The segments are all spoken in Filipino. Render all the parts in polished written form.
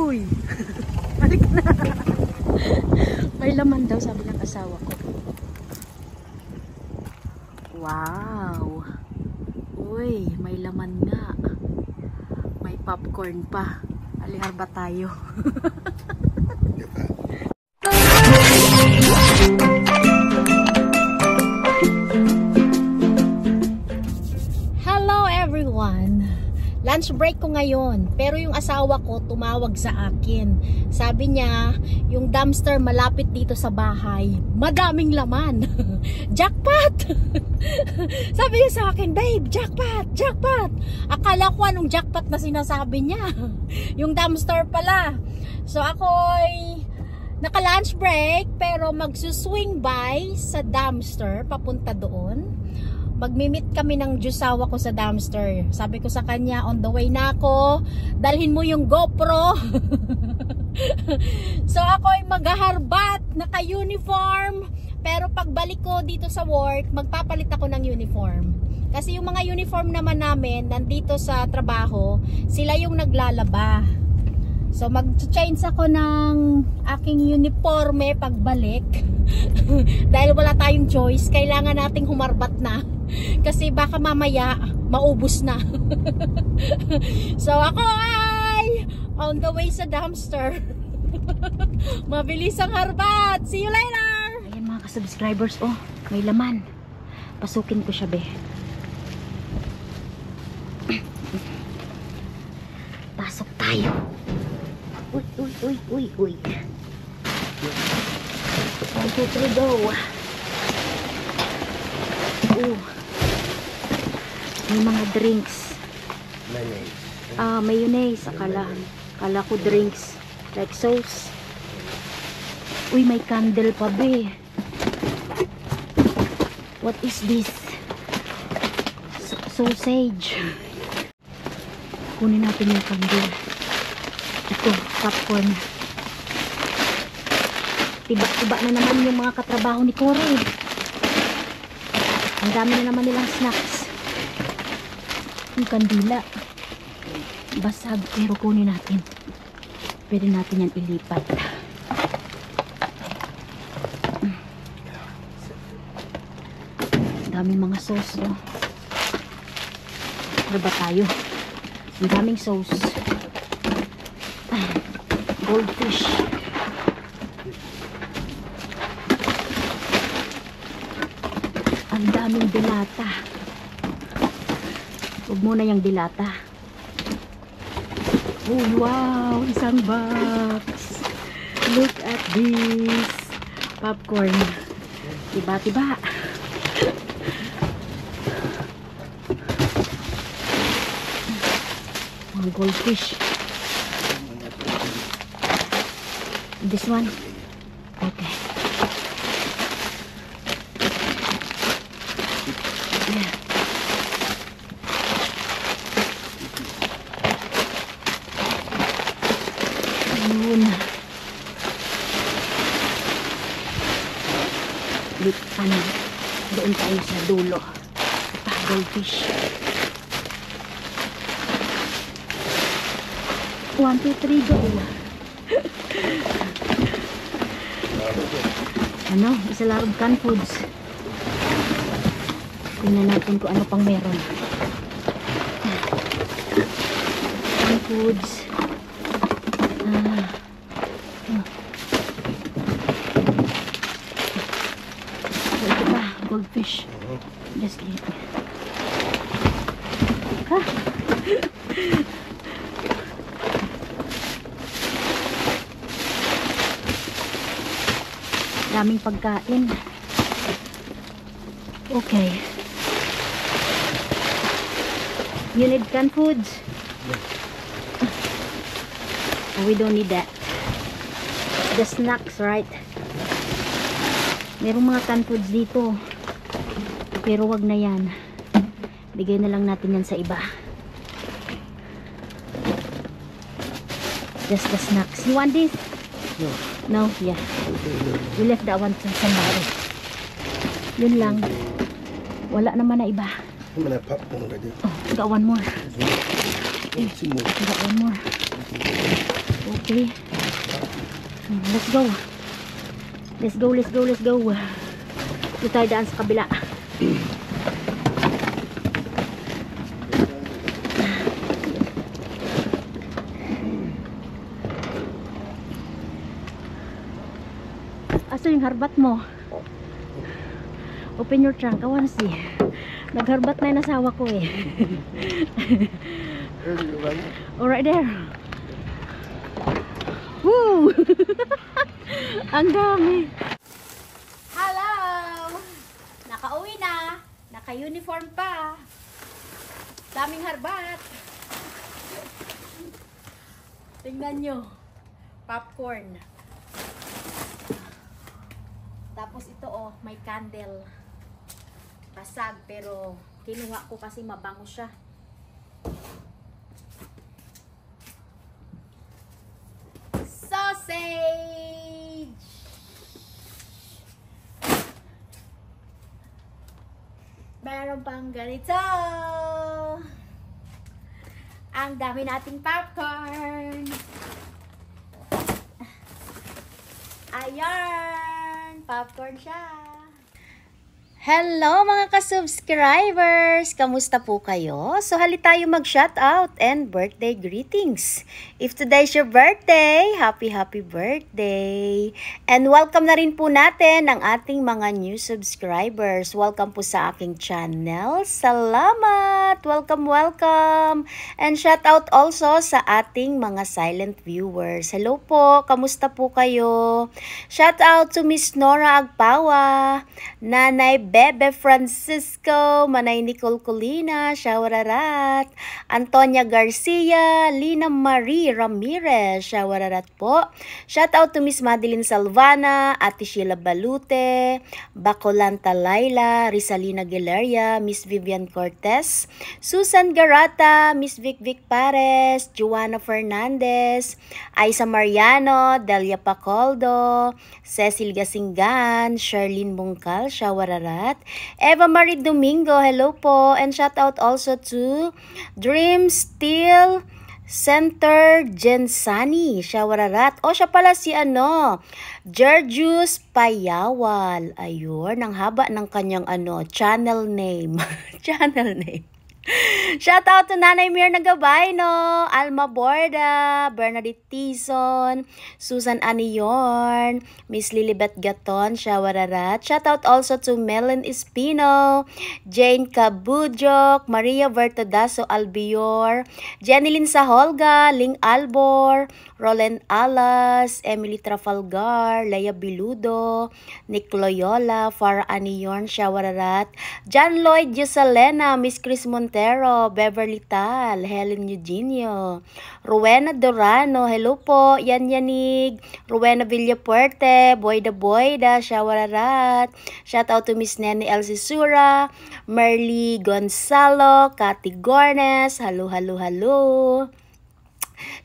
Uy! Balik na. May laman daw, sabi ng asawa ko. Wow! Uy, may laman nga. May popcorn pa. Alingar ba tayo? Hello everyone! Lunch break ko ngayon, pero yung asawa ko tumawag sa akin. Sabi niya, yung dumpster malapit dito sa bahay, madaming laman. Jackpot! Sabi niya sa akin, babe, jackpot, jackpot. Akala ko anong jackpot na sinasabi niya. Yung dumpster pala. So ako'y naka-lunch break, pero magsuswing by sa dumpster, papunta doon. Magmimit kami ng jusawa ko sa dumpster. Sabi ko sa kanya, on the way na ako, dalhin mo yung GoPro. So ako ay maghaharbat, naka-uniform. Pero pagbalik ko dito sa work, magpapalit ako ng uniform. Kasi yung mga uniform naman namin, nandito sa trabaho, sila yung naglalaba. So mag-change ako ng aking uniforme pagbalik. Dahil wala tayong choice, kailangan nating humarbat na. Kasi baka mamaya maubos na. So ako ay on the way sa dumpster. Mabilis ang harbat. See you later. Ayan mga ka-subscribers, oh, may laman. Pasukin ko siya, be. Pasok tayo. Uy, uy, uy, uy, uy. 1, 2, 3, go. May mga drinks. Mayonnaise. Akala ko drinks. Like sauce. Uy, may candle pa, be. What is this? Sausage. Kunin natin yung candle. Ito, popcorn. Tiba-tiba na naman yung mga katrabaho ni Corey. Ang dami na naman nilang snacks. Yung kandila. Basag, pero kunin natin. Pwede natin yan ilipat. Daming mga sauce, no? Ano ba tayo? Ang daming sauce. Goldfish. Ang daming dilata. Huwag muna yung dilata. Oh wow, isang box. Look at this. Popcorn. Tiba-tiba. Mga goldfish. This one. Okay. Yeah. Ayun. Doon tayo sa dulo. Goldfish. 1, 2, 3, go. Ano? Isa larog canned foods. Tingnan natin kung ano pang meron. Canned foods. Ito pa, goldfish. Just eat. Ha? Daming pagkain. Okay. You need canned foods? Oh, we don't need that. The snacks, right? Merong mga canned foods dito. Pero wag na yan. Bigay na lang natin yan sa iba. Just the snacks. You want this? No. No? Yeah. We left that one to somebody. Yun lang. Wala naman na iba. I'm gonna pop one already. Oh, got one more. Two more. Got one more. Okay. Okay. Let's go. Let's go, let's go, let's go. Dito tayo daan sa kabila. Asa yung harbat mo? Open your trunk. I wanna see. Nagharbat na yung asawa ko eh. Oh, right there. Woo! Ang dami. Hello! Nakauwi na. Naka-uniform pa. Daming harbat. Tingnan nyo. Popcorn. Tapos ito oh, may candle. Basag pero kinuha ko kasi mabango siya. Sausage! Meron pang ganito. Ang dami nating popcorn. Ayan! Popcorn siya. Hello mga ka-subscribers! Kamusta po kayo? So hali tayo mag-shoutout and birthday greetings. If today's your birthday, happy birthday! And welcome na rin po natin ang ating mga new subscribers. Welcome po sa aking channel. Salamat! Welcome! And shoutout also sa ating mga silent viewers. Hello po! Kamusta po kayo? Shoutout to Miss Nora Agpawa, Nanay Bebe Francisco, Manay Nicole Colina, Shawararat, Antonia Garcia, Lina Marie Ramirez, Shawararat po. Shout out to Miss Madeline Salvana, Ate Sheila Balute, Bacolanta Laila, Rizalina Gileria, Miss Vivian Cortez, Susan Garata, Miss Vic Pares, Joanna Fernandez, Aisa Mariano, Delia Pacoldo, Cecil Gasingan, Charlene Bungkal, Shawararat, Eva Marie Domingo, hello po. And shout out also to Dream Steel Center Jensani, Shawararat. O siya pala si Georgius Payawal. Ayun, ang haba ng kanyang channel name. Channel name. Shout out to Nanay Mirna Gabayno, Alma Borda, Bernadette Tison, Susan Aniyorn, Miss Lilibet Gaton, Shawararat. Shout out also to Melon Espino, Jane Cabudjok, Maria Vertodaso Albior, Jenilyn Saholga, Ling Albor, Roland Alas, Emily Trafalgar, Leia Biludo, Nick Loyola, Farah Aniyorn, Shawararat, John Lloyd Yusalena, Miss Chris Montero, Beverly Tal, Helen Eugenio, Rowena Dorano, hello po, Yan Yanig, Rowena Villapuerte, Boyda, Shawararat. Shout out to Miss Nene Elsie Sura, Merly Gonzalo, Cathy Gornes, hello.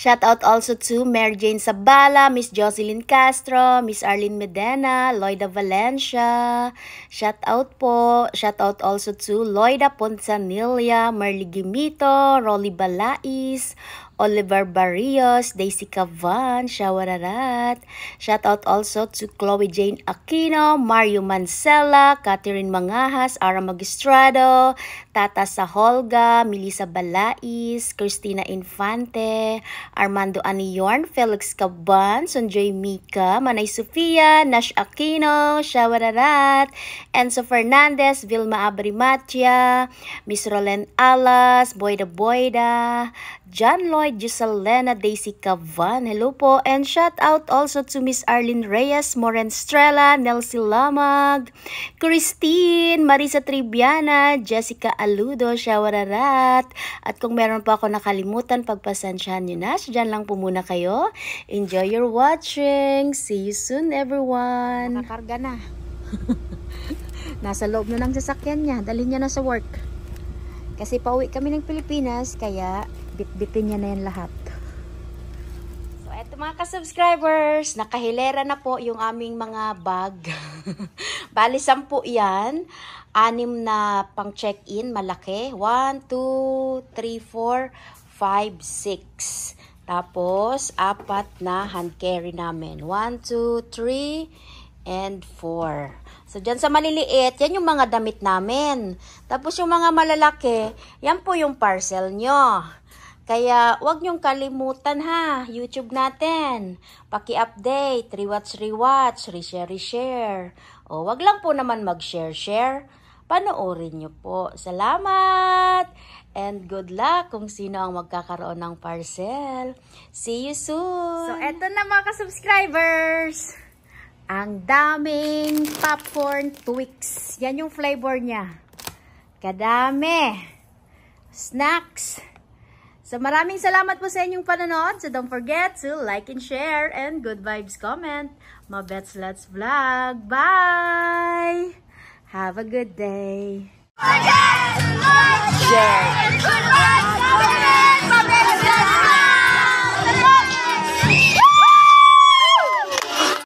Shout out also to Mary Jane Sabala, Miss Jocelyn Castro, Miss Arlene Medena, Loida Valencia. Shout out po. Shout out also to Loida Ponzanilla, Merly Gimito, Rolly Balais, Oliver Barrios, Daisy Cavan, Shawararat. Shout out also to Chloe Jane Aquino, Mario Mancela, Catherine Mangahas, Ara Magistrado, Tata Saholga, Melissa Balais, Christina Infante, Armando Aniyorn, Felix Caban, Sonjoy Mika, Manay Sofia, Nash Aquino, Shawararat, Enzo Fernandez, Vilma Abrimatia, Miss Roland Alas, Boyda, John Lloyd Giselena, Daisy Cavan, hello po. And shout out also to Miss Arlene Reyes, Moren Estrella, Nelsie Lamag, Christine, Marisa Tribiana, Jessica Aludo, Shawararat. At kung meron pa ako nakalimutan, pagpasensyahan nyo na. So, dyan lang po muna kayo. Enjoy your watching. See you soon, everyone. Nakakarga na. Nasa loob na ng sasakyan niya. Dalhin niya na sa work. Kasi pauwi kami ng Pilipinas, kaya bit-bitin niya na yan lahat. So, eto mga ka-subscribers, nakahilera na po yung aming mga bag. Bali, 10 yan. 6 na pang check-in, malaki. 1, 2, 3, 4, 5, 6. Tapos, 4 na hand carry namin. 1, 2, 3, and 4. So, dyan sa maliliit, yan yung mga damit namin. Tapos, yung mga malalaki, yan po yung parcel nyo. Kaya, wag nyong kalimutan ha, YouTube natin. Paki-update, rewatch, reshare. O, wag lang po naman mag-share. Panoorin nyo po. Salamat! And good luck kung sino ang magkakaroon ng parcel. See you soon! So, eto na mga ka-subscribers. Ang daming popcorn Twix. Yan yung flavor niya. Kadami. Snacks. So, maraming salamat po sa inyong panonood. So, don't forget to like and share and good vibes comment. Mabets Let's Vlog. Bye! Have a good day. Share.